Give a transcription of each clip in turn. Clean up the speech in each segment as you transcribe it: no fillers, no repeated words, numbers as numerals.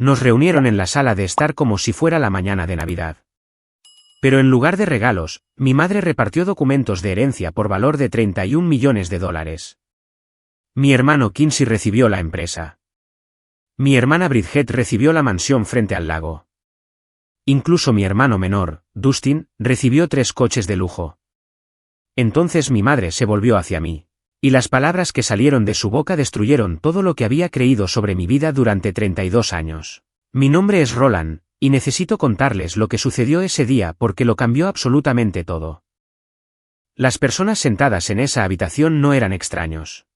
Nos reunieron en la sala de estar como si fuera la mañana de Navidad. Pero en lugar de regalos, mi madre repartió documentos de herencia por valor de $31 millones. Mi hermano Quincy recibió la empresa. Mi hermana Bridget recibió la mansión frente al lago. Incluso mi hermano menor, Dustin, recibió 3 coches de lujo. Entonces mi madre se volvió hacia mí. Y las palabras que salieron de su boca destruyeron todo lo que había creído sobre mi vida durante 32 años. Mi nombre es Roland, y necesito contarles lo que sucedió ese día porque lo cambió absolutamente todo. Las personas sentadas en esa habitación no eran extraños.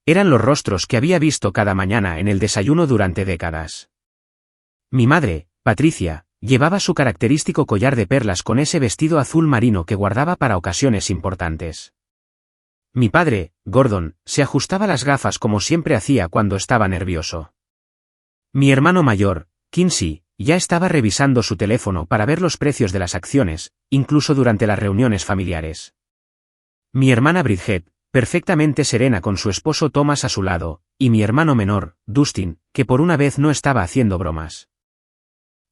Eran los rostros que había visto cada mañana en el desayuno durante décadas. Mi madre, Patricia, llevaba su característico collar de perlas con ese vestido azul marino que guardaba para ocasiones importantes. Mi padre, Gordon, se ajustaba las gafas como siempre hacía cuando estaba nervioso. Mi hermano mayor, Quincy, ya estaba revisando su teléfono para ver los precios de las acciones, incluso durante las reuniones familiares. Mi hermana Bridget, perfectamente serena con su esposo Thomas a su lado, y mi hermano menor, Dustin, que por una vez no estaba haciendo bromas.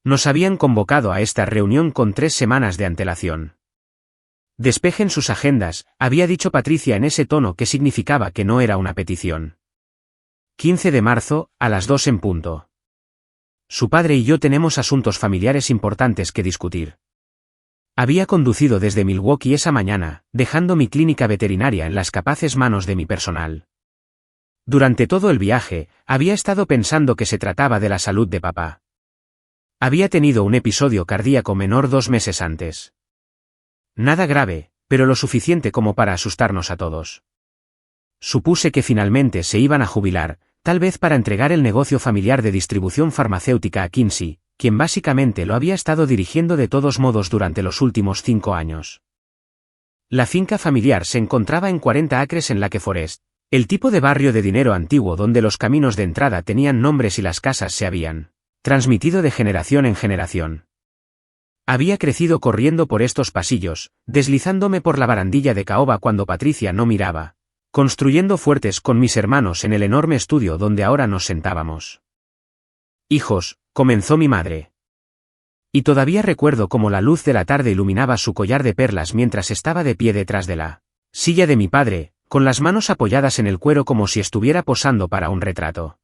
Nos habían convocado a esta reunión con 3 semanas de antelación. Despejen sus agendas, había dicho Patricia en ese tono que significaba que no era una petición. 15 de marzo, a las 2 en punto. Su padre y yo tenemos asuntos familiares importantes que discutir. Había conducido desde Milwaukee esa mañana, dejando mi clínica veterinaria en las capaces manos de mi personal. Durante todo el viaje, había estado pensando que se trataba de la salud de papá. Había tenido un episodio cardíaco menor 2 meses antes. Nada grave, pero lo suficiente como para asustarnos a todos. Supuse que finalmente se iban a jubilar, tal vez para entregar el negocio familiar de distribución farmacéutica a Quincy, quien básicamente lo había estado dirigiendo de todos modos durante los últimos 5 años. La finca familiar se encontraba en 40 acres en Lake Forest, el tipo de barrio de dinero antiguo donde los caminos de entrada tenían nombres y las casas se habían transmitido de generación en generación. Había crecido corriendo por estos pasillos, deslizándome por la barandilla de caoba cuando Patricia no miraba, construyendo fuertes con mis hermanos en el enorme estudio donde ahora nos sentábamos. Hijos, comenzó mi madre. Y todavía recuerdo cómo la luz de la tarde iluminaba su collar de perlas mientras estaba de pie detrás de la silla de mi padre, con las manos apoyadas en el cuero como si estuviera posando para un retrato.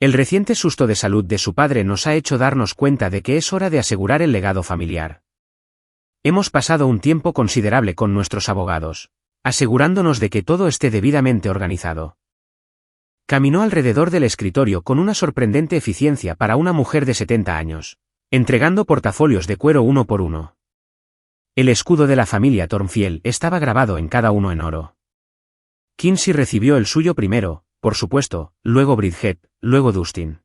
El reciente susto de salud de su padre nos ha hecho darnos cuenta de que es hora de asegurar el legado familiar. Hemos pasado un tiempo considerable con nuestros abogados, asegurándonos de que todo esté debidamente organizado. Caminó alrededor del escritorio con una sorprendente eficiencia para una mujer de 70 años, entregando portafolios de cuero uno por uno. El escudo de la familia Thornfield estaba grabado en cada uno en oro. Quincy recibió el suyo primero, por supuesto, luego Bridget, luego Dustin.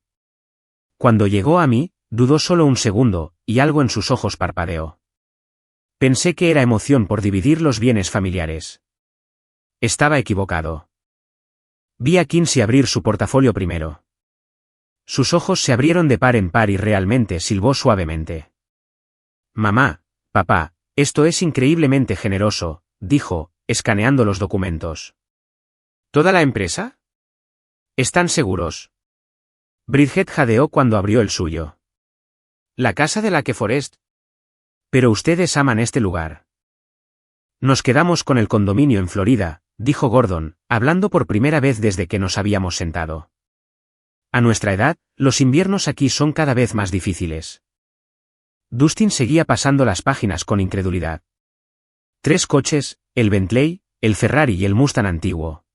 Cuando llegó a mí, dudó solo un segundo, y algo en sus ojos parpadeó. Pensé que era emoción por dividir los bienes familiares. Estaba equivocado. Vi a Quincy abrir su portafolio primero. Sus ojos se abrieron de par en par y realmente silbó suavemente. Mamá, papá, esto es increíblemente generoso, dijo, escaneando los documentos. ¿Toda la empresa? ¿Están seguros? Bridget jadeó cuando abrió el suyo. ¿La casa de Lake Forest? Pero ustedes aman este lugar. Nos quedamos con el condominio en Florida, dijo Gordon, hablando por primera vez desde que nos habíamos sentado. A nuestra edad, los inviernos aquí son cada vez más difíciles. Dustin seguía pasando las páginas con incredulidad. 3 coches, el Bentley, el Ferrari y el Mustang antiguo.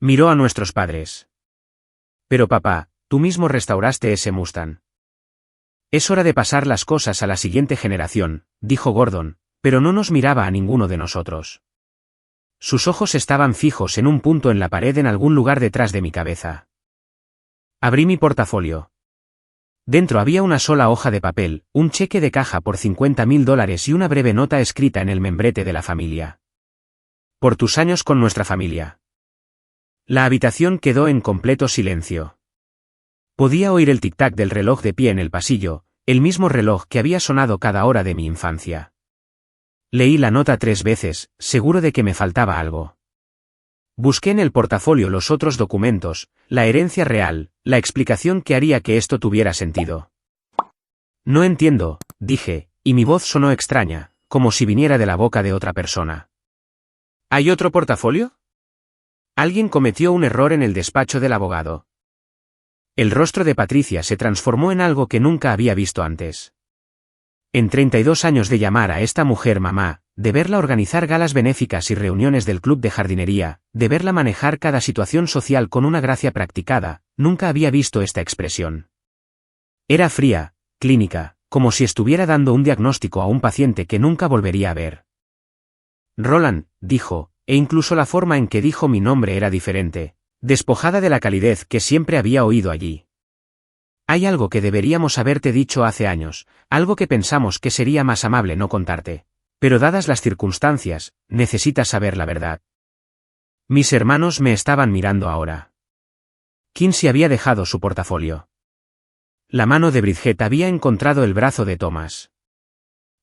Miró a nuestros padres. Pero papá, tú mismo restauraste ese Mustang. Es hora de pasar las cosas a la siguiente generación, dijo Gordon, pero no nos miraba a ninguno de nosotros. Sus ojos estaban fijos en un punto en la pared en algún lugar detrás de mi cabeza. Abrí mi portafolio. Dentro había una sola hoja de papel, un cheque de caja por $50.000 y una breve nota escrita en el membrete de la familia. Por tus años con nuestra familia. La habitación quedó en completo silencio. Podía oír el tic-tac del reloj de pie en el pasillo, el mismo reloj que había sonado cada hora de mi infancia. Leí la nota 3 veces, seguro de que me faltaba algo. Busqué en el portafolio los otros documentos, la herencia real, la explicación que haría que esto tuviera sentido. No entiendo, dije, y mi voz sonó extraña, como si viniera de la boca de otra persona. ¿Hay otro portafolio? Alguien cometió un error en el despacho del abogado. El rostro de Patricia se transformó en algo que nunca había visto antes. En 32 años de llamar a esta mujer mamá, de verla organizar galas benéficas y reuniones del club de jardinería, de verla manejar cada situación social con una gracia practicada, nunca había visto esta expresión. Era fría, clínica, como si estuviera dando un diagnóstico a un paciente que nunca volvería a ver. Roland, dijo, e incluso la forma en que dijo mi nombre era diferente, despojada de la calidez que siempre había oído allí. Hay algo que deberíamos haberte dicho hace años, algo que pensamos que sería más amable no contarte. Pero dadas las circunstancias, necesitas saber la verdad. Mis hermanos me estaban mirando ahora. Kinsey había dejado su portafolio. La mano de Bridget había encontrado el brazo de Thomas.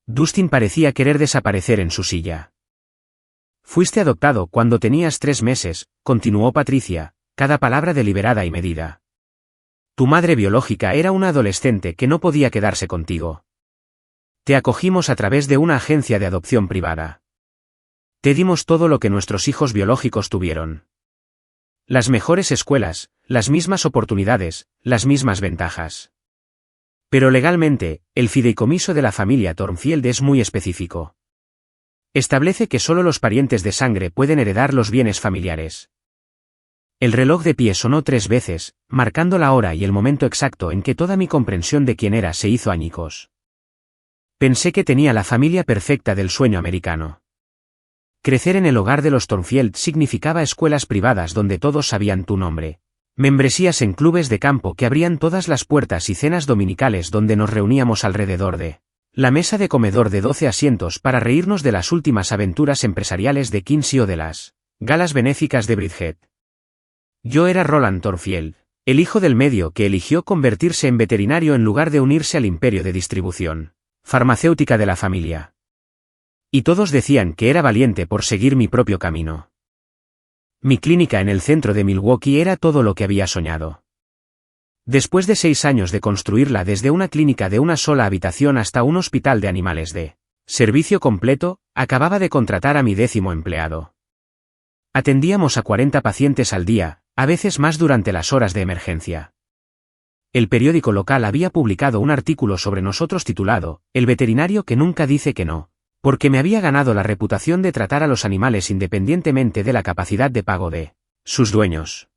Dustin parecía querer desaparecer en su silla. Fuiste adoptado cuando tenías 3 meses, continuó Patricia, cada palabra deliberada y medida. Tu madre biológica era una adolescente que no podía quedarse contigo. Te acogimos a través de una agencia de adopción privada. Te dimos todo lo que nuestros hijos biológicos tuvieron. Las mejores escuelas, las mismas oportunidades, las mismas ventajas. Pero legalmente, el fideicomiso de la familia Thornfield es muy específico. Establece que solo los parientes de sangre pueden heredar los bienes familiares. El reloj de pie sonó 3 veces, marcando la hora y el momento exacto en que toda mi comprensión de quién era se hizo añicos. Pensé que tenía la familia perfecta del sueño americano. Crecer en el hogar de los Thornfield significaba escuelas privadas donde todos sabían tu nombre, membresías en clubes de campo que abrían todas las puertas y cenas dominicales donde nos reuníamos alrededor de la mesa de comedor de 12 asientos para reírnos de las últimas aventuras empresariales de Kinsey o de las galas benéficas de Bridget. Yo era Roland Thornfield, el hijo del medio que eligió convertirse en veterinario en lugar de unirse al imperio de distribución farmacéutica de la familia. Y todos decían que era valiente por seguir mi propio camino. Mi clínica en el centro de Milwaukee era todo lo que había soñado. Después de 6 años de construirla desde una clínica de una sola habitación hasta un hospital de animales de servicio completo, acababa de contratar a mi 10º empleado. Atendíamos a 40 pacientes al día, a veces más durante las horas de emergencia. El periódico local había publicado un artículo sobre nosotros titulado, El veterinario que nunca dice que no, porque me había ganado la reputación de tratar a los animales independientemente de la capacidad de pago de sus dueños.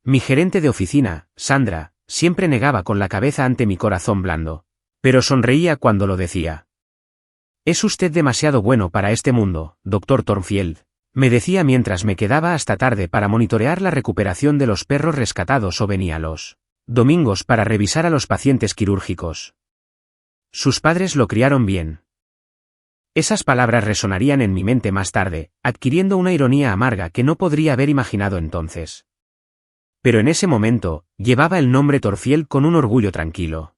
Mi gerente de oficina, Sandra, siempre negaba con la cabeza ante mi corazón blando, pero sonreía cuando lo decía. Es usted demasiado bueno para este mundo, Dr. Thornfield, me decía mientras me quedaba hasta tarde para monitorear la recuperación de los perros rescatados o venía los domingos para revisar a los pacientes quirúrgicos. Sus padres lo criaron bien. Esas palabras resonarían en mi mente más tarde, adquiriendo una ironía amarga que no podría haber imaginado entonces. Pero en ese momento, llevaba el nombre Thornfield con un orgullo tranquilo.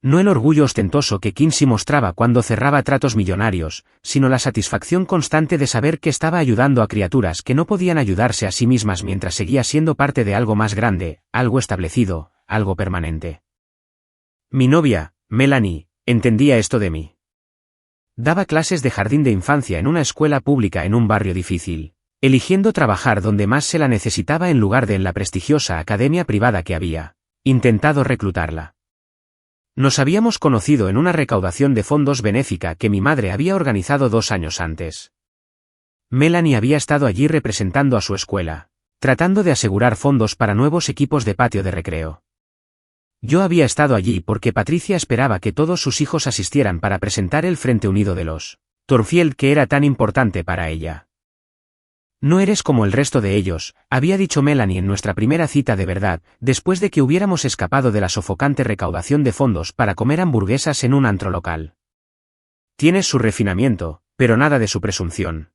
No el orgullo ostentoso que Kinsey mostraba cuando cerraba tratos millonarios, sino la satisfacción constante de saber que estaba ayudando a criaturas que no podían ayudarse a sí mismas mientras seguía siendo parte de algo más grande, algo establecido, algo permanente. Mi novia, Melanie, entendía esto de mí. Daba clases de jardín de infancia en una escuela pública en un barrio difícil, eligiendo trabajar donde más se la necesitaba en lugar de en la prestigiosa academia privada que había intentado reclutarla. Nos habíamos conocido en una recaudación de fondos benéfica que mi madre había organizado 2 años antes. Melanie había estado allí representando a su escuela, tratando de asegurar fondos para nuevos equipos de patio de recreo. Yo había estado allí porque Patricia esperaba que todos sus hijos asistieran para presentar el Frente Unido de los Thornfield que era tan importante para ella. No eres como el resto de ellos, había dicho Melanie en nuestra primera cita de verdad, después de que hubiéramos escapado de la sofocante recaudación de fondos para comer hamburguesas en un antro local. Tienes su refinamiento, pero nada de su presunción.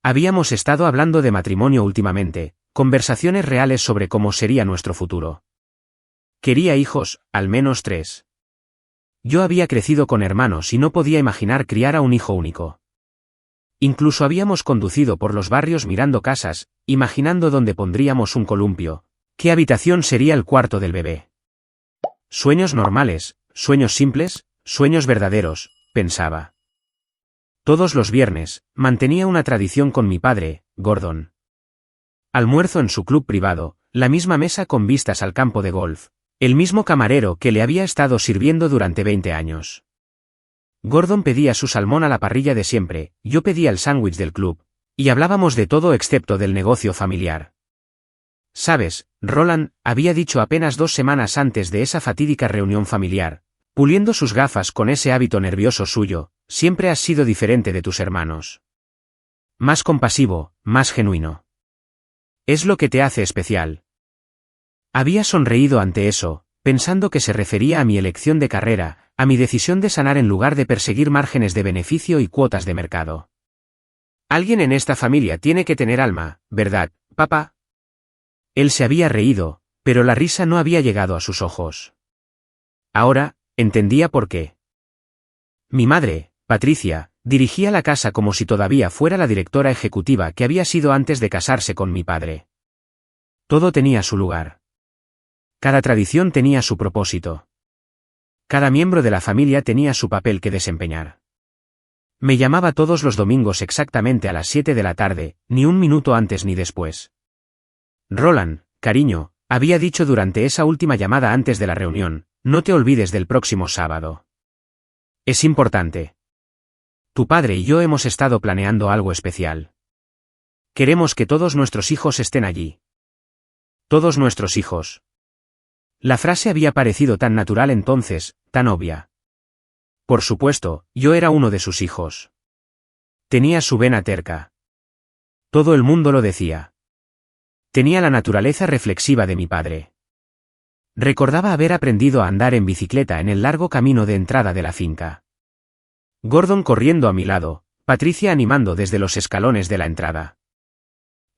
Habíamos estado hablando de matrimonio últimamente, conversaciones reales sobre cómo sería nuestro futuro. Quería hijos, al menos 3. Yo había crecido con hermanos y no podía imaginar criar a un hijo único. Incluso habíamos conducido por los barrios mirando casas, imaginando dónde pondríamos un columpio. ¿Qué habitación sería el cuarto del bebé? Sueños normales, sueños simples, sueños verdaderos, pensaba. Todos los viernes, mantenía una tradición con mi padre, Gordon. Almuerzo en su club privado, la misma mesa con vistas al campo de golf, el mismo camarero que le había estado sirviendo durante 20 años. Gordon pedía su salmón a la parrilla de siempre, yo pedía el sándwich del club, y hablábamos de todo excepto del negocio familiar. Sabes, Roland, había dicho apenas 2 semanas antes de esa fatídica reunión familiar, puliendo sus gafas con ese hábito nervioso suyo, siempre has sido diferente de tus hermanos. Más compasivo, más genuino. Es lo que te hace especial. Había sonreído ante eso, pensando que se refería a mi elección de carrera, a mi decisión de sanar en lugar de perseguir márgenes de beneficio y cuotas de mercado. Alguien en esta familia tiene que tener alma, ¿verdad, papá? Él se había reído, pero la risa no había llegado a sus ojos. Ahora, entendía por qué. Mi madre, Patricia, dirigía la casa como si todavía fuera la directora ejecutiva que había sido antes de casarse con mi padre. Todo tenía su lugar. Cada tradición tenía su propósito. Cada miembro de la familia tenía su papel que desempeñar. Me llamaba todos los domingos exactamente a las 7 de la tarde, ni un minuto antes ni después. Roland, cariño, había dicho durante esa última llamada antes de la reunión, no te olvides del próximo sábado. Es importante. Tu padre y yo hemos estado planeando algo especial. Queremos que todos nuestros hijos estén allí. Todos nuestros hijos. La frase había parecido tan natural entonces, tan obvia. Por supuesto, yo era uno de sus hijos. Tenía su vena terca. Todo el mundo lo decía. Tenía la naturaleza reflexiva de mi padre. Recordaba haber aprendido a andar en bicicleta en el largo camino de entrada de la finca. Gordon corriendo a mi lado, Patricia animando desde los escalones de la entrada.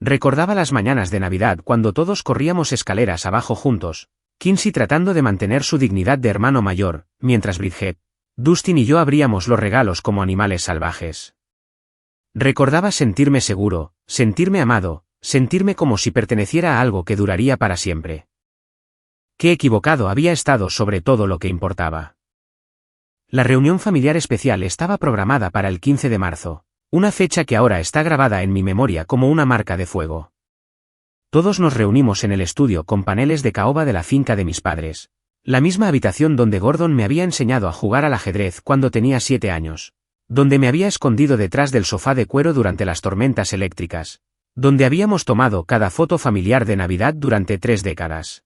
Recordaba las mañanas de Navidad cuando todos corríamos escaleras abajo juntos, Kinsey tratando de mantener su dignidad de hermano mayor, mientras Bridget, Dustin y yo abríamos los regalos como animales salvajes. Recordaba sentirme seguro, sentirme amado, sentirme como si perteneciera a algo que duraría para siempre. Qué equivocado había estado sobre todo lo que importaba. La reunión familiar especial estaba programada para el 15 de marzo, una fecha que ahora está grabada en mi memoria como una marca de fuego. Todos nos reunimos en el estudio con paneles de caoba de la finca de mis padres, la misma habitación donde Gordon me había enseñado a jugar al ajedrez cuando tenía 7 años, donde me había escondido detrás del sofá de cuero durante las tormentas eléctricas, donde habíamos tomado cada foto familiar de Navidad durante 3 décadas.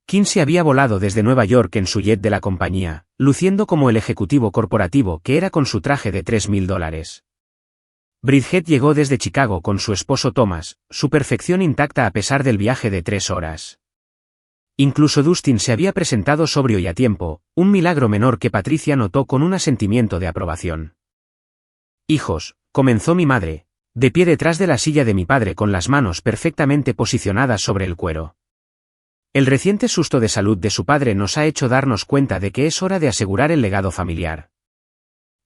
Kinsey había volado desde Nueva York en su jet de la compañía, luciendo como el ejecutivo corporativo que era con su traje de $3,000. Bridget llegó desde Chicago con su esposo Thomas, su perfección intacta a pesar del viaje de 3 horas. Incluso Dustin se había presentado sobrio y a tiempo, un milagro menor que Patricia notó con un asentimiento de aprobación. Hijos, comenzó mi madre, de pie detrás de la silla de mi padre con las manos perfectamente posicionadas sobre el cuero. El reciente susto de salud de su padre nos ha hecho darnos cuenta de que es hora de asegurar el legado familiar.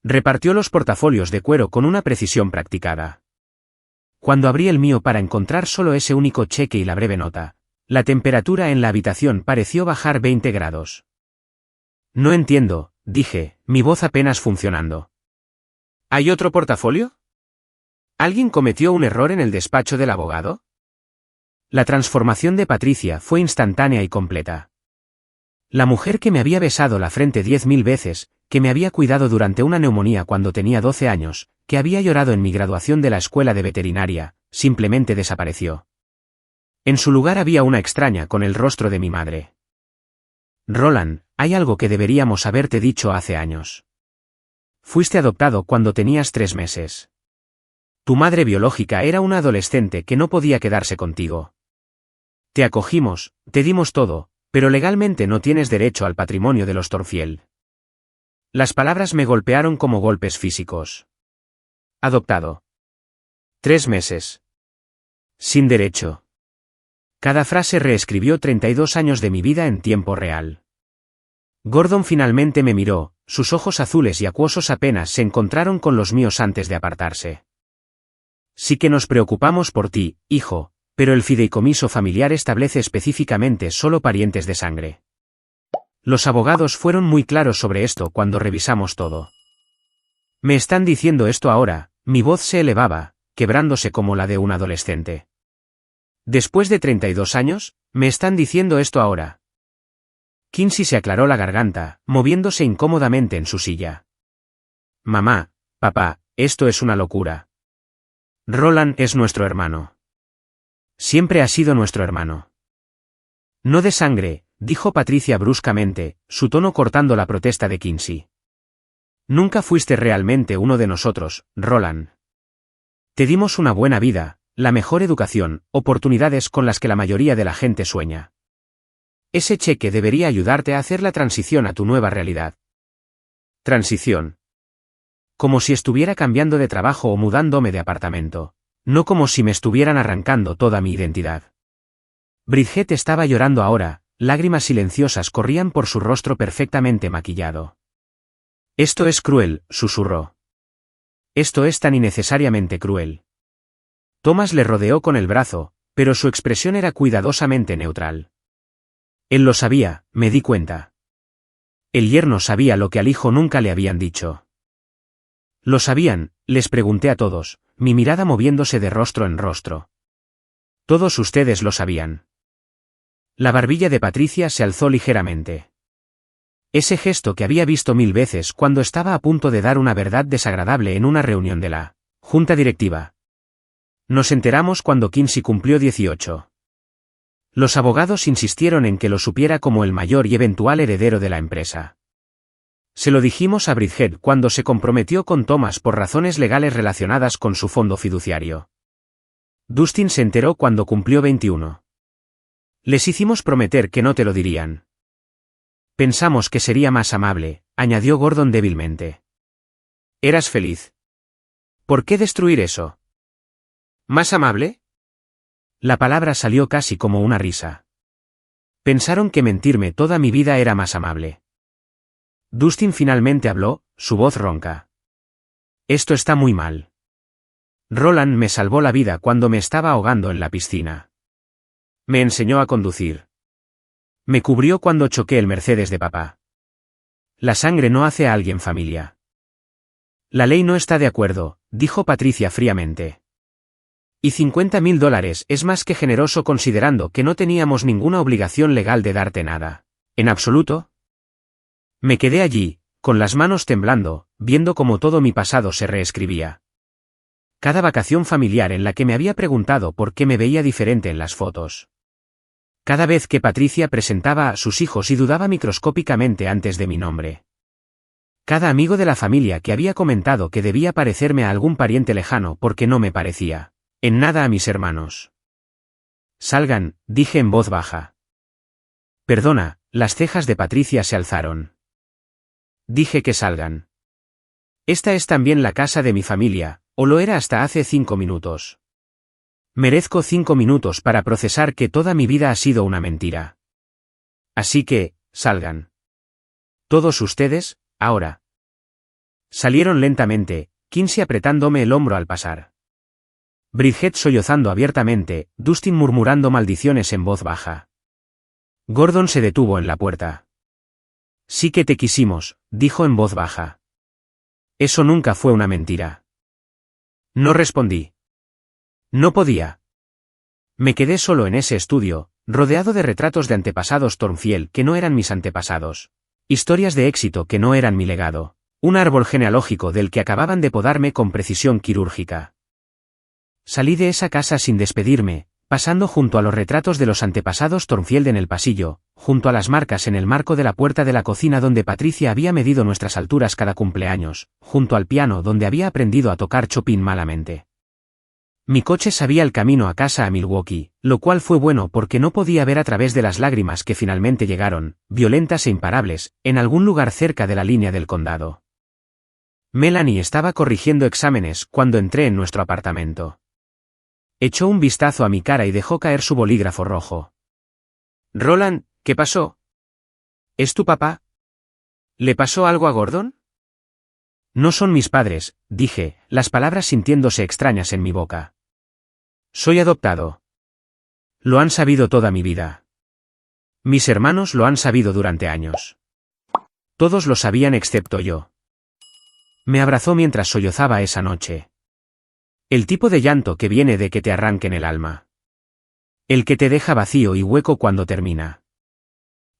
Repartió los portafolios de cuero con una precisión practicada. Cuando abrí el mío para encontrar solo ese único cheque y la breve nota, la temperatura en la habitación pareció bajar 20 grados. No entiendo, dije, mi voz apenas funcionando. ¿Hay otro portafolio? ¿Alguien cometió un error en el despacho del abogado? La transformación de Patricia fue instantánea y completa. La mujer que me había besado la frente 10.000 veces, que me había cuidado durante una neumonía cuando tenía 12 años, que había llorado en mi graduación de la escuela de veterinaria, simplemente desapareció. En su lugar había una extraña con el rostro de mi madre. Roland, hay algo que deberíamos haberte dicho hace años. Fuiste adoptado cuando tenías 3 meses. Tu madre biológica era una adolescente que no podía quedarse contigo. Te acogimos, te dimos todo, pero legalmente no tienes derecho al patrimonio de los Thornfield. Las palabras me golpearon como golpes físicos. Adoptado. 3 meses. Sin derecho. Cada frase reescribió 32 años de mi vida en tiempo real. Gordon finalmente me miró, sus ojos azules y acuosos apenas se encontraron con los míos antes de apartarse. Sí que nos preocupamos por ti, hijo, pero el fideicomiso familiar establece específicamente solo parientes de sangre. Los abogados fueron muy claros sobre esto cuando revisamos todo. Me están diciendo esto ahora, mi voz se elevaba, quebrándose como la de un adolescente. Después de 32 años, me están diciendo esto ahora. Kinsey se aclaró la garganta, moviéndose incómodamente en su silla. Mamá, papá, esto es una locura. Roland es nuestro hermano. Siempre ha sido nuestro hermano. No de sangre, dijo Patricia bruscamente, su tono cortando la protesta de Kinsey. Nunca fuiste realmente uno de nosotros, Roland. Te dimos una buena vida, la mejor educación, oportunidades con las que la mayoría de la gente sueña. Ese cheque debería ayudarte a hacer la transición a tu nueva realidad. Transición. Como si estuviera cambiando de trabajo o mudándome de apartamento. No como si me estuvieran arrancando toda mi identidad. Bridget estaba llorando ahora, lágrimas silenciosas corrían por su rostro perfectamente maquillado. Esto es cruel, susurró. Esto es tan innecesariamente cruel. Thomas le rodeó con el brazo, pero su expresión era cuidadosamente neutral. Él lo sabía, me di cuenta. El yerno sabía lo que al hijo nunca le habían dicho. Lo sabían, les pregunté a todos, mi mirada moviéndose de rostro en rostro. Todos ustedes lo sabían. La barbilla de Patricia se alzó ligeramente. Ese gesto que había visto 1000 veces cuando estaba a punto de dar una verdad desagradable en una reunión de la junta directiva. Nos enteramos cuando Kinsey cumplió 18. Los abogados insistieron en que lo supiera como el mayor y eventual heredero de la empresa. Se lo dijimos a Bridget cuando se comprometió con Thomas por razones legales relacionadas con su fondo fiduciario. Dustin se enteró cuando cumplió 21. Les hicimos prometer que no te lo dirían. Pensamos que sería más amable, añadió Gordon débilmente. Eras feliz. ¿Por qué destruir eso? ¿Más amable? La palabra salió casi como una risa. Pensaron que mentirme toda mi vida era más amable. Dustin finalmente habló, su voz ronca. Esto está muy mal. Roland me salvó la vida cuando me estaba ahogando en la piscina. Me enseñó a conducir. Me cubrió cuando choqué el Mercedes de papá. La sangre no hace a alguien familia. La ley no está de acuerdo, dijo Patricia fríamente. Y $50.000 es más que generoso considerando que no teníamos ninguna obligación legal de darte nada. ¿En absoluto? Me quedé allí, con las manos temblando, viendo cómo todo mi pasado se reescribía. Cada vacación familiar en la que me había preguntado por qué me veía diferente en las fotos. Cada vez que Patricia presentaba a sus hijos y dudaba microscópicamente antes de mi nombre. Cada amigo de la familia que había comentado que debía parecerme a algún pariente lejano porque no me parecía en nada a mis hermanos. Salgan, dije en voz baja. Perdona, las cejas de Patricia se alzaron. Dije que salgan. Esta es también la casa de mi familia, o lo era hasta hace 5 minutos. Merezco 5 minutos para procesar que toda mi vida ha sido una mentira. Así que, salgan. Todos ustedes, ahora. Salieron lentamente, Kinsey apretándome el hombro al pasar. Bridget sollozando abiertamente, Dustin murmurando maldiciones en voz baja. Gordon se detuvo en la puerta. Sí que te quisimos, dijo en voz baja. Eso nunca fue una mentira. No respondí. No podía. Me quedé solo en ese estudio, rodeado de retratos de antepasados Thornfield que no eran mis antepasados. Historias de éxito que no eran mi legado. Un árbol genealógico del que acababan de podarme con precisión quirúrgica. Salí de esa casa sin despedirme, pasando junto a los retratos de los antepasados Thornfield en el pasillo, junto a las marcas en el marco de la puerta de la cocina donde Patricia había medido nuestras alturas cada cumpleaños, junto al piano donde había aprendido a tocar Chopin malamente. Mi coche sabía el camino a casa a Milwaukee, lo cual fue bueno porque no podía ver a través de las lágrimas que finalmente llegaron, violentas e imparables, en algún lugar cerca de la línea del condado. Melanie estaba corrigiendo exámenes cuando entré en nuestro apartamento. Echó un vistazo a mi cara y dejó caer su bolígrafo rojo. Roland, ¿qué pasó? ¿Es tu papá? ¿Le pasó algo a Gordon? No son mis padres, dije, las palabras sintiéndose extrañas en mi boca. Soy adoptado. Lo han sabido toda mi vida. Mis hermanos lo han sabido durante años. Todos lo sabían excepto yo. Me abrazó mientras sollozaba esa noche. El tipo de llanto que viene de que te arranquen el alma. El que te deja vacío y hueco cuando termina.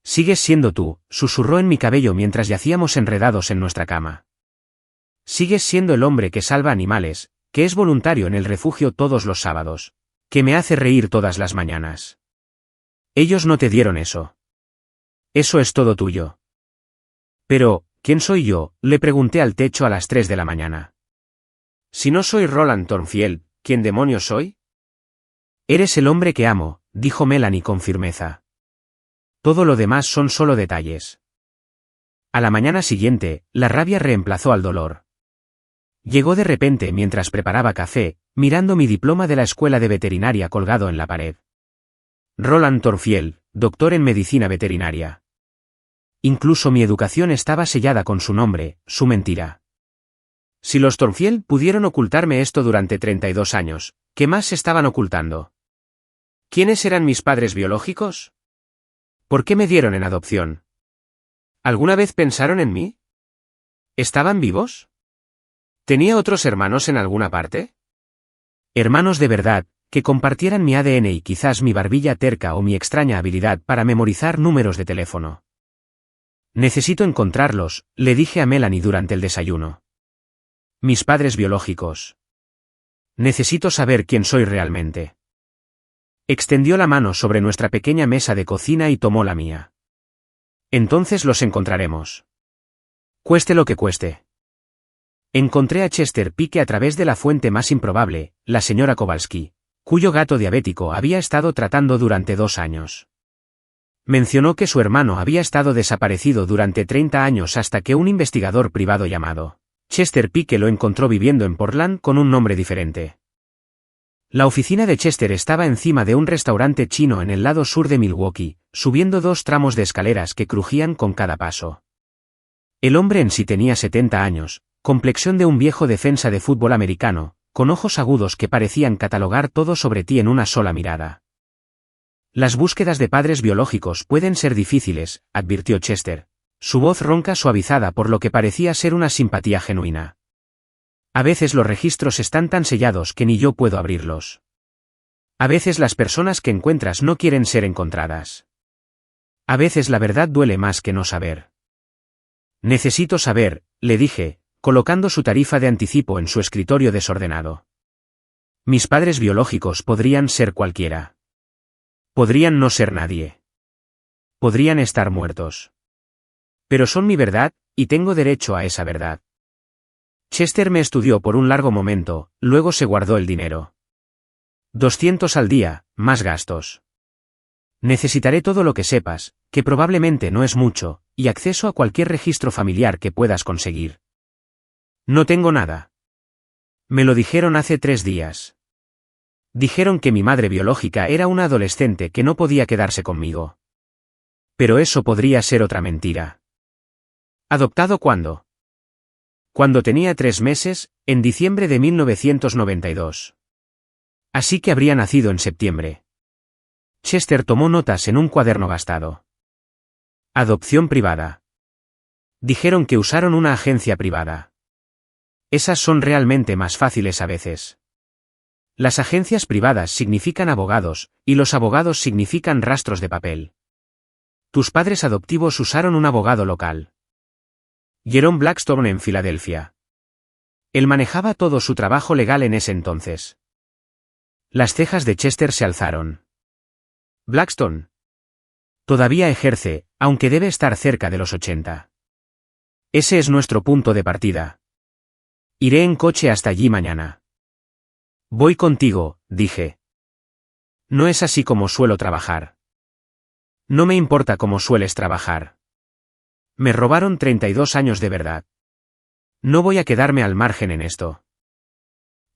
Sigues siendo tú, susurró en mi cabello mientras yacíamos enredados en nuestra cama. Sigues siendo el hombre que salva animales, que es voluntario en el refugio todos los sábados, que me hace reír todas las mañanas. Ellos no te dieron eso. Eso es todo tuyo. Pero, ¿quién soy yo?, le pregunté al techo a las 3 de la mañana. Si no soy Roland Thornfield, ¿quién demonios soy? Eres el hombre que amo, dijo Melanie con firmeza. Todo lo demás son solo detalles. A la mañana siguiente, la rabia reemplazó al dolor. Llegó de repente mientras preparaba café, mirando mi diploma de la escuela de veterinaria colgado en la pared. Roland Thornfield, doctor en medicina veterinaria. Incluso mi educación estaba sellada con su nombre, su mentira. Si los Thornfield pudieron ocultarme esto durante 32 años, ¿qué más estaban ocultando? ¿Quiénes eran mis padres biológicos? ¿Por qué me dieron en adopción? ¿Alguna vez pensaron en mí? ¿Estaban vivos? ¿Tenía otros hermanos en alguna parte? Hermanos de verdad, que compartieran mi ADN y quizás mi barbilla terca o mi extraña habilidad para memorizar números de teléfono. Necesito encontrarlos, le dije a Melanie durante el desayuno. Mis padres biológicos. Necesito saber quién soy realmente. Extendió la mano sobre nuestra pequeña mesa de cocina y tomó la mía. Entonces los encontraremos. Cueste lo que cueste. Encontré a Chester Pike a través de la fuente más improbable, la señora Kowalski, cuyo gato diabético había estado tratando durante 2 años. Mencionó que su hermano había estado desaparecido durante 30 años hasta que un investigador privado llamado Chester Pike lo encontró viviendo en Portland con un nombre diferente. La oficina de Chester estaba encima de un restaurante chino en el lado sur de Milwaukee, subiendo 2 tramos de escaleras que crujían con cada paso. El hombre en sí tenía 70 años, complexión de un viejo defensa de fútbol americano, con ojos agudos que parecían catalogar todo sobre ti en una sola mirada. Las búsquedas de padres biológicos pueden ser difíciles, advirtió Chester, su voz ronca suavizada por lo que parecía ser una simpatía genuina. A veces los registros están tan sellados que ni yo puedo abrirlos. A veces las personas que encuentras no quieren ser encontradas. A veces la verdad duele más que no saber. Necesito saber, le dije, colocando su tarifa de anticipo en su escritorio desordenado. Mis padres biológicos podrían ser cualquiera. Podrían no ser nadie. Podrían estar muertos. Pero son mi verdad, y tengo derecho a esa verdad. Chester me estudió por un largo momento, luego se guardó el dinero. 200 al día, más gastos. Necesitaré todo lo que sepas, que probablemente no es mucho, y acceso a cualquier registro familiar que puedas conseguir. No tengo nada. Me lo dijeron hace 3 días. Dijeron que mi madre biológica era una adolescente que no podía quedarse conmigo. Pero eso podría ser otra mentira. ¿Adoptado cuándo? Cuando tenía 3 meses, en diciembre de 1992. Así que habría nacido en septiembre. Chester tomó notas en un cuaderno gastado. Adopción privada. Dijeron que usaron una agencia privada. Esas son realmente más fáciles a veces. Las agencias privadas significan abogados, y los abogados significan rastros de papel. Tus padres adoptivos usaron un abogado local. Jerome Blackstone en Filadelfia. Él manejaba todo su trabajo legal en ese entonces. Las cejas de Chester se alzaron. Blackstone. Todavía ejerce, aunque debe estar cerca de los 80. Ese es nuestro punto de partida. Iré en coche hasta allí mañana. Voy contigo, dije. No es así como suelo trabajar. No me importa cómo sueles trabajar. Me robaron 32 años de verdad. No voy a quedarme al margen en esto.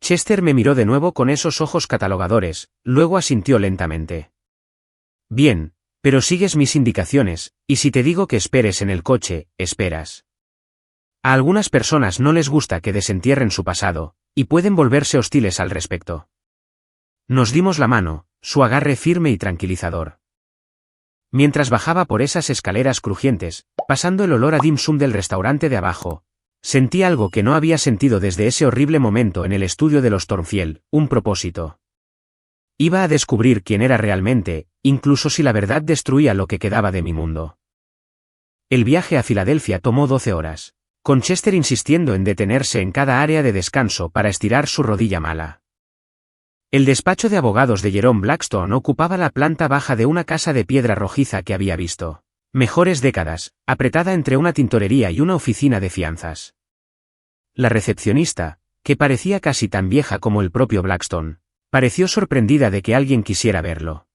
Chester me miró de nuevo con esos ojos catalogadores, luego asintió lentamente. Bien, Pero sigues mis indicaciones, y si te digo que esperes en el coche, esperas. A algunas personas no les gusta que desentierren su pasado, y pueden volverse hostiles al respecto. Nos dimos la mano, su agarre firme y tranquilizador. Mientras bajaba por esas escaleras crujientes, pasando el olor a dim sum del restaurante de abajo, sentí algo que no había sentido desde ese horrible momento en el estudio de los Thornfield, un propósito. Iba a descubrir quién era realmente, incluso si la verdad destruía lo que quedaba de mi mundo. El viaje a Filadelfia tomó 12 horas, con Chester insistiendo en detenerse en cada área de descanso para estirar su rodilla mala. El despacho de abogados de Jerome Blackstone ocupaba la planta baja de una casa de piedra rojiza que había visto mejores décadas, apretada entre una tintorería y una oficina de fianzas. La recepcionista, que parecía casi tan vieja como el propio Blackstone, pareció sorprendida de que alguien quisiera verlo.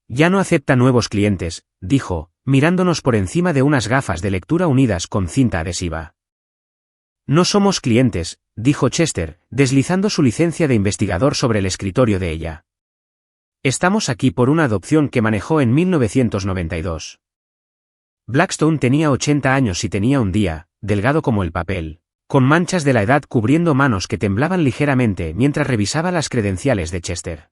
Ya no acepta nuevos clientes, dijo, mirándonos por encima de unas gafas de lectura unidas con cinta adhesiva. No somos clientes, dijo Chester, deslizando su licencia de investigador sobre el escritorio de ella. Estamos aquí por una adopción que manejó en 1992. Blackstone tenía 80 años y tenía un día, delgado como el papel, con manchas de la edad cubriendo manos que temblaban ligeramente mientras revisaba las credenciales de Chester.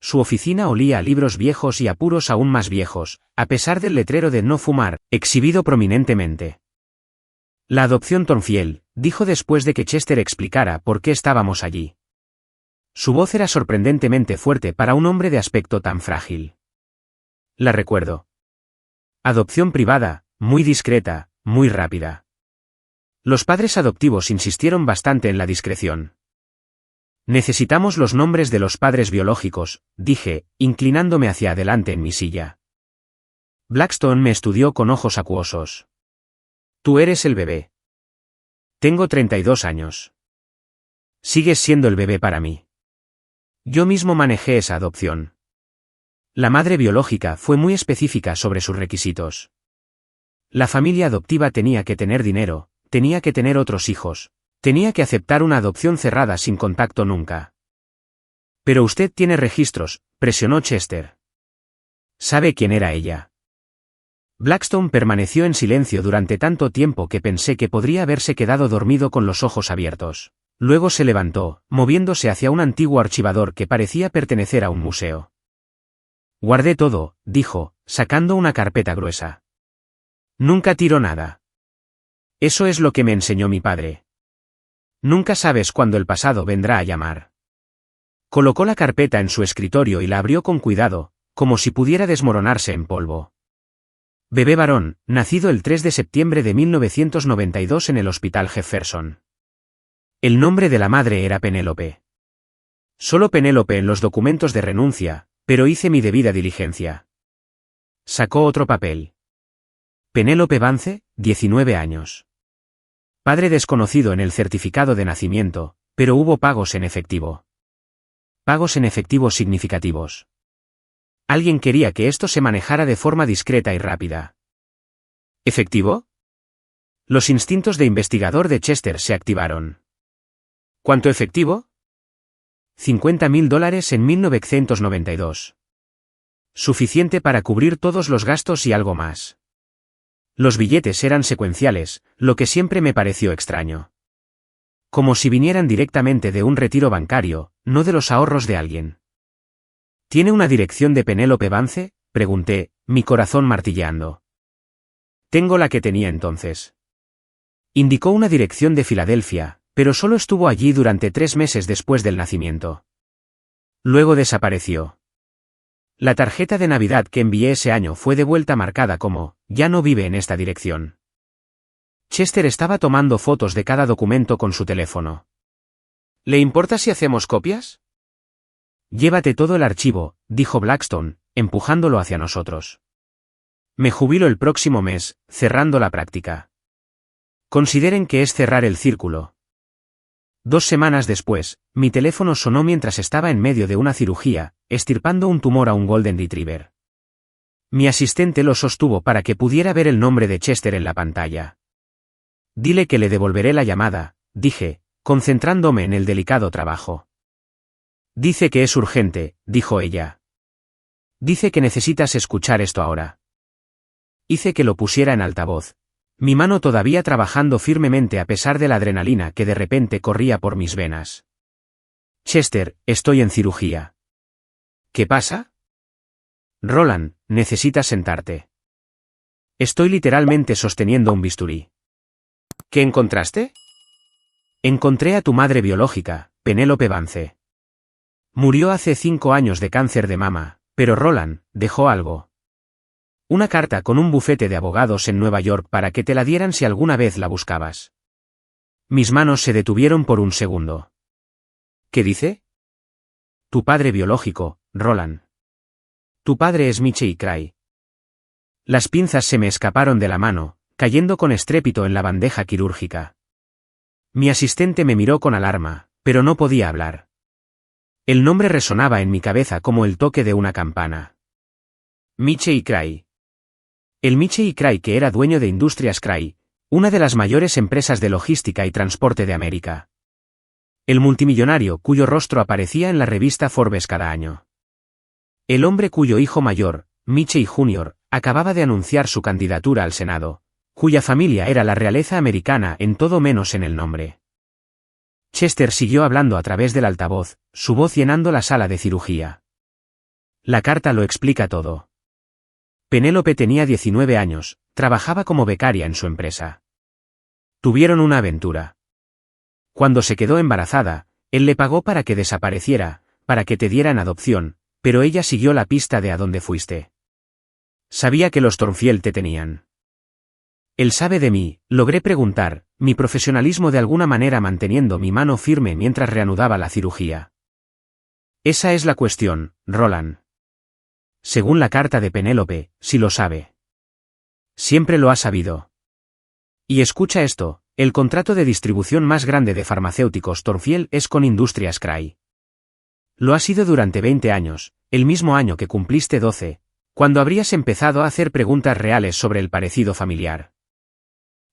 Su oficina olía a libros viejos y a puros aún más viejos, a pesar del letrero de no fumar, exhibido prominentemente. La adopción Thornfield, dijo después de que Chester explicara por qué estábamos allí. Su voz era sorprendentemente fuerte para un hombre de aspecto tan frágil. La recuerdo. Adopción privada, muy discreta, muy rápida. Los padres adoptivos insistieron bastante en la discreción. Necesitamos los nombres de los padres biológicos, dije, inclinándome hacia adelante en mi silla. Blackstone me estudió con ojos acuosos. Tú eres el bebé. Tengo 32 años. Sigues siendo el bebé para mí. Yo mismo manejé esa adopción. La madre biológica fue muy específica sobre sus requisitos. La familia adoptiva tenía que tener dinero, tenía que tener otros hijos, tenía que aceptar una adopción cerrada sin contacto nunca. Pero usted tiene registros, presionó Chester. ¿Sabe quién era ella? Blackstone permaneció en silencio durante tanto tiempo que pensé que podría haberse quedado dormido con los ojos abiertos. Luego se levantó, moviéndose hacia un antiguo archivador que parecía pertenecer a un museo. Guardé todo, dijo, sacando una carpeta gruesa. Nunca tiró nada. Eso es lo que me enseñó mi padre. Nunca sabes cuándo el pasado vendrá a llamar. Colocó la carpeta en su escritorio y la abrió con cuidado, como si pudiera desmoronarse en polvo. Bebé varón, nacido el 3 de septiembre de 1992 en el Hospital Jefferson. El nombre de la madre era Penélope. Solo Penélope en los documentos de renuncia, pero hice mi debida diligencia. Sacó otro papel. Penélope Vance, 19 años. Padre desconocido en el certificado de nacimiento, pero hubo pagos en efectivo. Pagos en efectivo significativos. Alguien quería que esto se manejara de forma discreta y rápida. ¿Efectivo? Los instintos de investigador de Chester se activaron. ¿Cuánto efectivo? $50.000 en 1992. Suficiente para cubrir todos los gastos y algo más. Los billetes eran secuenciales, lo que siempre me pareció extraño. Como si vinieran directamente de un retiro bancario, no de los ahorros de alguien. ¿Tiene una dirección de Penélope Vance?, pregunté, mi corazón martilleando. Tengo la que tenía entonces. Indicó una dirección de Filadelfia, pero solo estuvo allí durante 3 meses después del nacimiento. Luego desapareció. La tarjeta de Navidad que envié ese año fue de vuelta marcada como, ya no vive en esta dirección. Chester estaba tomando fotos de cada documento con su teléfono. ¿Le importa si hacemos copias? Llévate todo el archivo, dijo Blackstone, empujándolo hacia nosotros. Me jubilo el próximo mes, cerrando la práctica. Consideren que es cerrar el círculo. 2 semanas después, mi teléfono sonó mientras estaba en medio de una cirugía, extirpando un tumor a un Golden Retriever. Mi asistente lo sostuvo para que pudiera ver el nombre de Chester en la pantalla. Dile que le devolveré la llamada, dije, concentrándome en el delicado trabajo. Dice que es urgente, dijo ella. Dice que necesitas escuchar esto ahora. Hice que lo pusiera en altavoz. Mi mano todavía trabajando firmemente a pesar de la adrenalina que de repente corría por mis venas. Chester, estoy en cirugía. ¿Qué pasa? Roland, necesitas sentarte. Estoy literalmente sosteniendo un bisturí. ¿Qué encontraste? Encontré a tu madre biológica, Penélope Vance. Murió hace 5 años de cáncer de mama, pero Roland dejó algo. Una carta con un bufete de abogados en Nueva York para que te la dieran si alguna vez la buscabas. Mis manos se detuvieron por un segundo. ¿Qué dice? Tu padre biológico, Roland. Tu padre es Michelle Cray. Las pinzas se me escaparon de la mano, cayendo con estrépito en la bandeja quirúrgica. Mi asistente me miró con alarma, pero no podía hablar. El nombre resonaba en mi cabeza como el toque de una campana. Michelle Cray. El Michelle Cray que era dueño de Industrias Cray, una de las mayores empresas de logística y transporte de América. El multimillonario cuyo rostro aparecía en la revista Forbes cada año. El hombre cuyo hijo mayor, Michelle Jr., acababa de anunciar su candidatura al Senado, cuya familia era la realeza americana en todo menos en el nombre. Chester siguió hablando a través del altavoz, su voz llenando la sala de cirugía. La carta lo explica todo. Penélope tenía 19 años, trabajaba como becaria en su empresa. Tuvieron una aventura. Cuando se quedó embarazada, él le pagó para que desapareciera, para que te diera en adopción, pero ella siguió la pista de a dónde fuiste. Sabía que los Thornfield te tenían. Él sabe de mí, logré preguntar, mi profesionalismo de alguna manera manteniendo mi mano firme mientras reanudaba la cirugía. Esa es la cuestión, Roland. Según la carta de Penélope, sí lo sabe. Siempre lo ha sabido. Y escucha esto, el contrato de distribución más grande de farmacéuticos Thornfield es con Industrias Cray. Lo ha sido durante 20 años, el mismo año que cumpliste 12, cuando habrías empezado a hacer preguntas reales sobre el parecido familiar.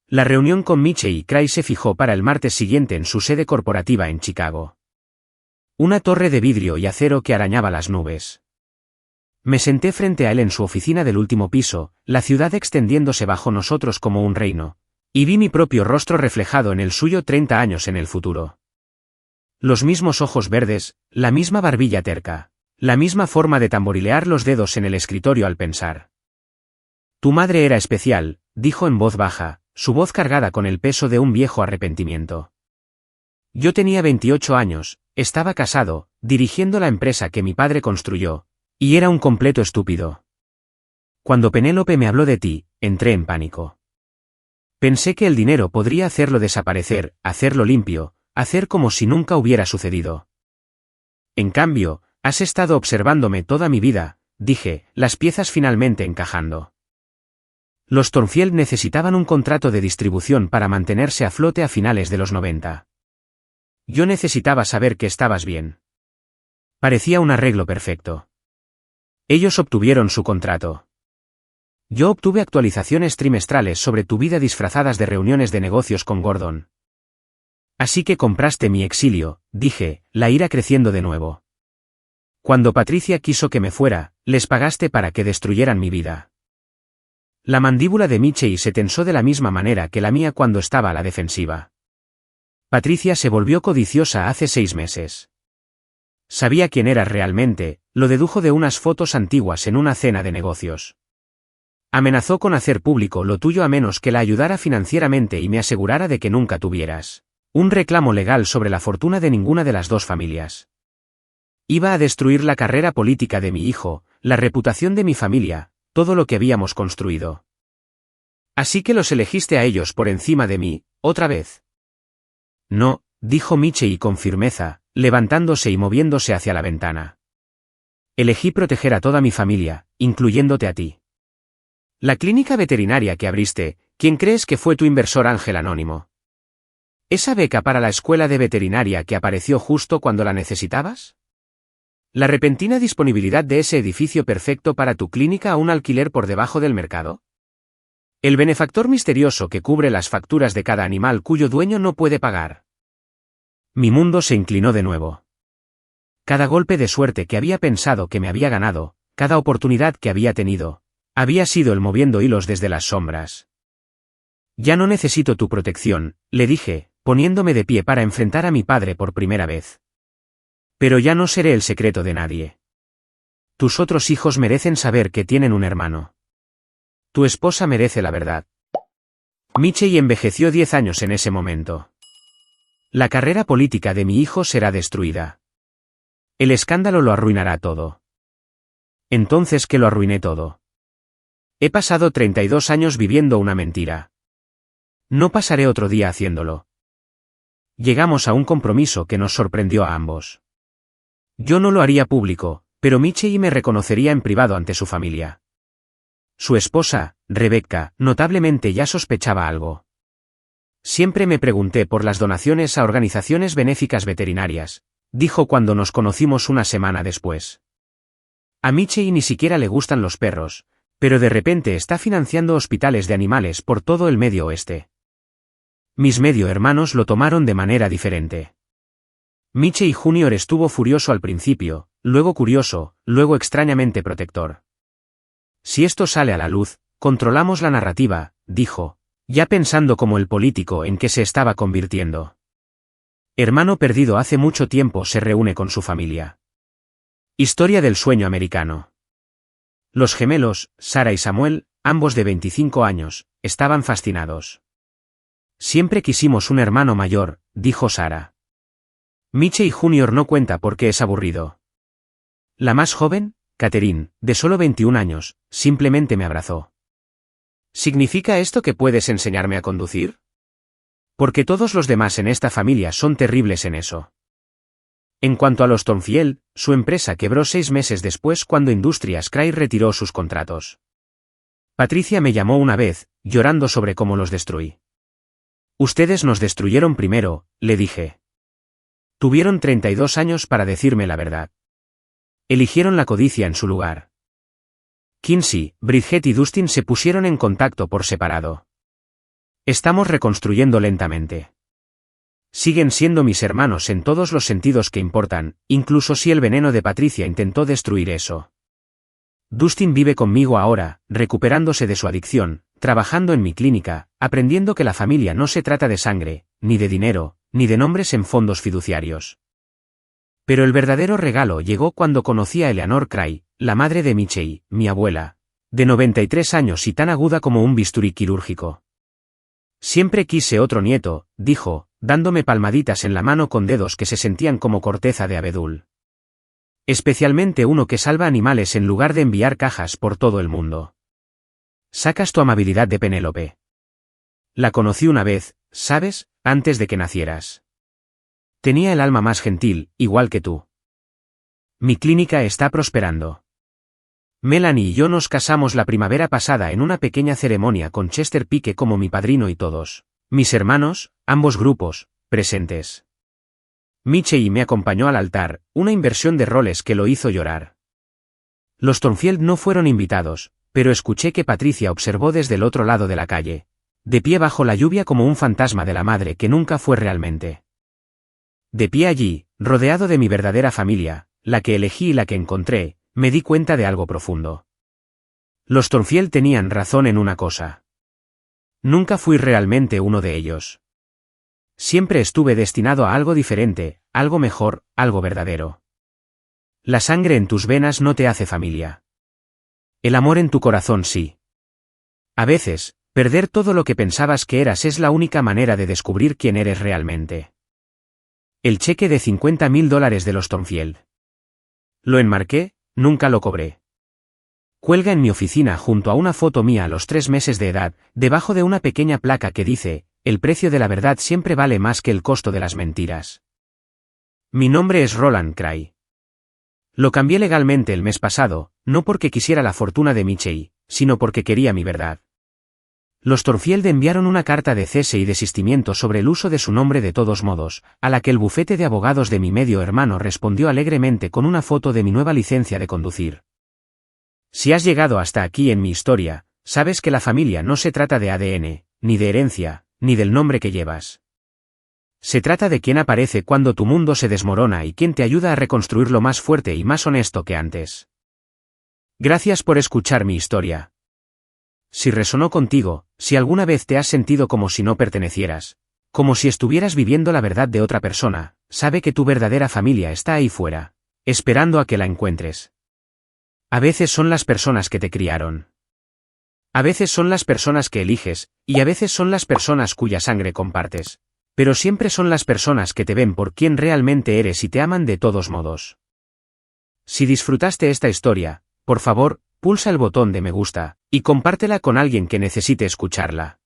La reunión con Michelle Cray se fijó para el martes siguiente en su sede corporativa en Chicago. Una torre de vidrio y acero que arañaba las nubes. Me senté frente a él en su oficina del último piso, la ciudad extendiéndose bajo nosotros como un reino, y vi mi propio rostro reflejado en el suyo 30 años en el futuro. Los mismos ojos verdes, la misma barbilla terca, la misma forma de tamborilear los dedos en el escritorio al pensar. Tu madre era especial, dijo en voz baja, su voz cargada con el peso de un viejo arrepentimiento. Yo tenía 28 años, estaba casado, dirigiendo la empresa que mi padre construyó, y era un completo estúpido. Cuando Penélope me habló de ti, entré en pánico. Pensé que el dinero podría hacerlo desaparecer, hacerlo limpio, hacer como si nunca hubiera sucedido. En cambio, has estado observándome toda mi vida, dije, las piezas finalmente encajando. Los Thornfield necesitaban un contrato de distribución para mantenerse a flote a finales de los 90. Yo necesitaba saber que estabas bien. Parecía un arreglo perfecto. Ellos obtuvieron su contrato. Yo obtuve actualizaciones trimestrales sobre tu vida disfrazadas de reuniones de negocios con Gordon. Así que compraste mi exilio, dije, la ira creciendo de nuevo. Cuando Patricia quiso que me fuera, les pagaste para que destruyeran mi vida. La mandíbula de Michelle se tensó de la misma manera que la mía cuando estaba a la defensiva. Patricia se volvió codiciosa hace 6 meses. Sabía quién eras realmente, lo dedujo de unas fotos antiguas en una cena de negocios. Amenazó con hacer público lo tuyo a menos que la ayudara financieramente y me asegurara de que nunca tuvieras un reclamo legal sobre la fortuna de ninguna de las dos familias. Iba a destruir la carrera política de mi hijo, la reputación de mi familia, todo lo que habíamos construido. Así que los elegiste a ellos por encima de mí, otra vez. No, dijo Michelle con firmeza, levantándose y moviéndose hacia la ventana. Elegí proteger a toda mi familia, incluyéndote a ti. La clínica veterinaria que abriste, ¿quién crees que fue tu inversor ángel anónimo? ¿Esa beca para la escuela de veterinaria que apareció justo cuando la necesitabas? ¿La repentina disponibilidad de ese edificio perfecto para tu clínica a un alquiler por debajo del mercado? ¿El benefactor misterioso que cubre las facturas de cada animal cuyo dueño no puede pagar? Mi mundo se inclinó de nuevo. Cada golpe de suerte que había pensado que me había ganado, cada oportunidad que había tenido, había sido él moviendo hilos desde las sombras. Ya no necesito tu protección, le dije, poniéndome de pie para enfrentar a mi padre por primera vez. Pero ya no seré el secreto de nadie. Tus otros hijos merecen saber que tienen un hermano. Tu esposa merece la verdad. Michei envejeció 10 años en ese momento. La carrera política de mi hijo será destruida. El escándalo lo arruinará todo. Entonces que lo arruiné todo. He pasado 32 años viviendo una mentira. No pasaré otro día haciéndolo. Llegamos a un compromiso que nos sorprendió a ambos. Yo no lo haría público, pero Michei me reconocería en privado ante su familia. Su esposa, Rebecca, notablemente ya sospechaba algo. Siempre me pregunté por las donaciones a organizaciones benéficas veterinarias, dijo cuando nos conocimos una semana después. A Michei ni siquiera le gustan los perros, pero de repente está financiando hospitales de animales por todo el Medio Oeste. Mis medio hermanos lo tomaron de manera diferente. Michei Jr. estuvo furioso al principio, luego curioso, luego extrañamente protector. Si esto sale a la luz, controlamos la narrativa, dijo, ya pensando como el político en que se estaba convirtiendo. Hermano perdido hace mucho tiempo se reúne con su familia. Historia del sueño americano. Los gemelos, Sara y Samuel, ambos de 25 años, estaban fascinados. Siempre quisimos un hermano mayor, dijo Sara. Michei Jr. no cuenta porque es aburrido. La más joven, Catherine, de solo 21 años, simplemente me abrazó. ¿Significa esto que puedes enseñarme a conducir? Porque todos los demás en esta familia son terribles en eso. En cuanto a los Tonfield, su empresa quebró 6 meses después cuando Industrias Cray retiró sus contratos. Patricia me llamó una vez, llorando sobre cómo los destruí. Ustedes nos destruyeron primero, le dije. Tuvieron 32 años para decirme la verdad. Eligieron la codicia en su lugar. Kinsey, Bridget y Dustin se pusieron en contacto por separado. Estamos reconstruyendo lentamente. Siguen siendo mis hermanos en todos los sentidos que importan, incluso si el veneno de Patricia intentó destruir eso. Dustin vive conmigo ahora, recuperándose de su adicción, trabajando en mi clínica, aprendiendo que la familia no se trata de sangre, ni de dinero, ni de nombres en fondos fiduciarios. Pero el verdadero regalo llegó cuando conocí a Eleanor Cray, la madre de Michei, mi abuela, de 93 años y tan aguda como un bisturí quirúrgico. Siempre quise otro nieto, dijo, dándome palmaditas en la mano con dedos que se sentían como corteza de abedul. Especialmente uno que salva animales en lugar de enviar cajas por todo el mundo. Sacas tu amabilidad de Penélope. La conocí una vez, ¿sabes?, antes de que nacieras. Tenía el alma más gentil, igual que tú. Mi clínica está prosperando. Melanie y yo nos casamos la primavera pasada en una pequeña ceremonia con Chester Pike como mi padrino y todos, mis hermanos, ambos grupos, presentes. Michei me acompañó al altar, una inversión de roles que lo hizo llorar. Los Tonfield no fueron invitados, pero escuché que Patricia observó desde el otro lado de la calle, de pie bajo la lluvia como un fantasma de la madre que nunca fue realmente. De pie allí, rodeado de mi verdadera familia, la que elegí y la que encontré, me di cuenta de algo profundo. Los Tonfield tenían razón en una cosa. Nunca fui realmente uno de ellos. Siempre estuve destinado a algo diferente, algo mejor, algo verdadero. La sangre en tus venas no te hace familia. El amor en tu corazón sí. A veces, perder todo lo que pensabas que eras es la única manera de descubrir quién eres realmente. El cheque de $50.000 de los Tonfield. Lo enmarqué, nunca lo cobré. Cuelga en mi oficina junto a una foto mía a los 3 meses de edad, debajo de una pequeña placa que dice, el precio de la verdad siempre vale más que el costo de las mentiras. Mi nombre es Roland Cray. Lo cambié legalmente el mes pasado, no porque quisiera la fortuna de Michei, sino porque quería mi verdad. Los Tonfield enviaron una carta de cese y desistimiento sobre el uso de su nombre de todos modos, a la que el bufete de abogados de mi medio hermano respondió alegremente con una foto de mi nueva licencia de conducir. Si has llegado hasta aquí en mi historia, sabes que la familia no se trata de ADN, ni de herencia, ni del nombre que llevas. Se trata de quién aparece cuando tu mundo se desmorona y quién te ayuda a reconstruirlo más fuerte y más honesto que antes. Gracias por escuchar mi historia. Si resonó contigo, si alguna vez te has sentido como si no pertenecieras, como si estuvieras viviendo la verdad de otra persona, sabe que tu verdadera familia está ahí fuera, esperando a que la encuentres. A veces son las personas que te criaron. A veces son las personas que eliges, y a veces son las personas cuya sangre compartes. Pero siempre son las personas que te ven por quien realmente eres y te aman de todos modos. Si disfrutaste esta historia, por favor, pulsa el botón de me gusta, y compártela con alguien que necesite escucharla.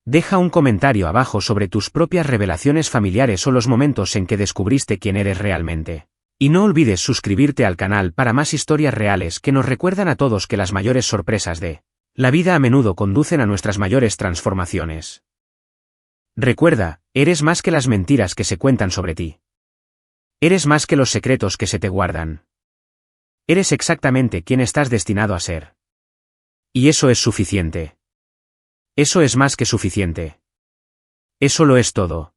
Deja un comentario abajo sobre tus propias revelaciones familiares o los momentos en que descubriste quién eres realmente. Y no olvides suscribirte al canal para más historias reales que nos recuerdan a todos que las mayores sorpresas de la vida a menudo conducen a nuestras mayores transformaciones. Recuerda, eres más que las mentiras que se cuentan sobre ti. Eres más que los secretos que se te guardan. Eres exactamente quien estás destinado a ser. Y eso es suficiente. Eso es más que suficiente. Eso lo es todo.